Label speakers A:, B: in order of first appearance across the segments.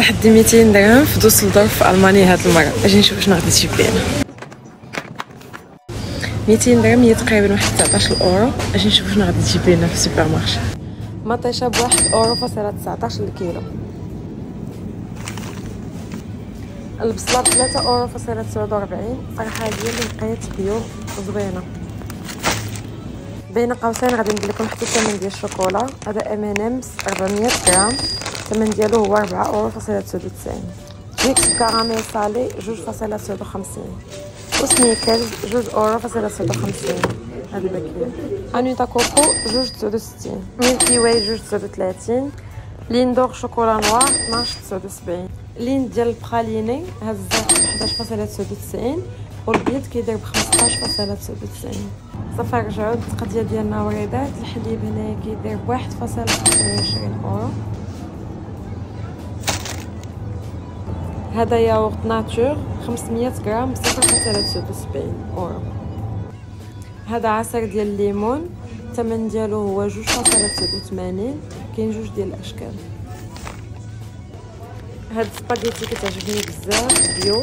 A: تحدي 200 درهم في دوسلدورف في المانيا هاد المره. اجي نشوف شنو غادي تجيب لينا. 200 درهم هي تقريبا واحد 19 اورو. اجي نشوف شنو غادي تجيب لينا في السوبر مارشي. مطيشه بواحد اورو فاصلة 19 الكيلو. البصله ب3 اورو فاصلة 49. صراحه هي اللي لقيت بيو زوينه. بين قوسين غادي ندير لكم حتى الثمن ديال الشوكولا. هذا M&M's 400 غرام، الثمن ديالو هو 4 اورو فاصلة 99. ميكس كراميل صالي 2.59. وسنيكرز 2 اورو فاصلة 59. هذا الباكيه. انوتا كوكو 2.69. ميلكي واي 2.39. ليندور شوكولا نوار 12.79. لين ديال البخاليني هذا الزيت 11.99 والبيض كيدير ب 15.99. صافي رجعوا التقديه ديالنا وريدات. الحليب هنايا كيدير ب 1.25 اورو. هذا ياغورت ناتور 500 غرام ب 0.73 اورو. هذا عصير ديال الليمون الثمن ديالو هو 2.89. كاين جوج ديال الاشكال. هاد السباغيتي كتعجبني بزاف بيو 0.85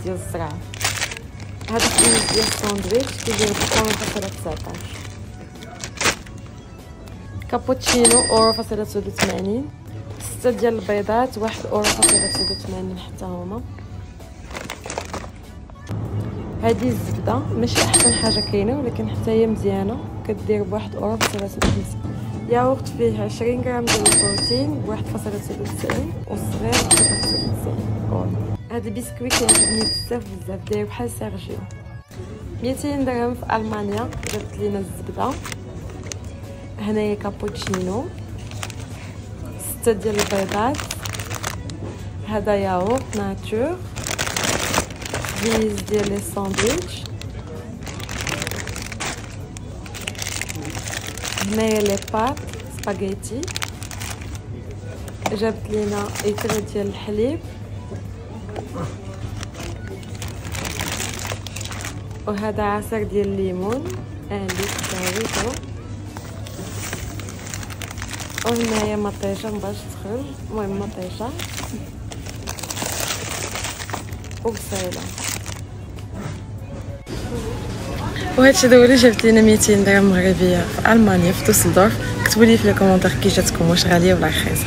A: ديال الزرع. هذا خبيز ديال الساندويتش كيدير ب 3.19. كابوتشينو اورو فاصلة 89. 6 ديال البيضات 1 اورو فاصلة 89 حتى هما. هذه الزبده ماشي احسن حاجه كاينه ولكن حتى هي مزيانه كدير ب 1 اورو فاصلة 56. ياغورت فيه 20 غرام ديال البروتين ب 1.99 والصغير ب 0.99. هذا البسكوي كيعجبني بزاف داير بحال سيرجيو. 200 درهم في المانيا. جبت لينا الزبده. هنايا كابوتشينو 6 ديال البيضات. هذا ياغورت ناتور. خبيز ديال لي ساندويتش. هنايا لي بات سباغيتي. جابت لينا لتر ديال الحليب. وهذا عصير ديال الليمون 1 لتر. وهنايا مطيشه مبغاش تخرج. المهم مطيشه وبصيله. وهادشي هو اللي جابت لينا 200 درهم مغربيه في المانيا في دوسلدورف. كتبوا لي في لي كومونتير كي جاتكم، واش غاليه ولا رخيصه.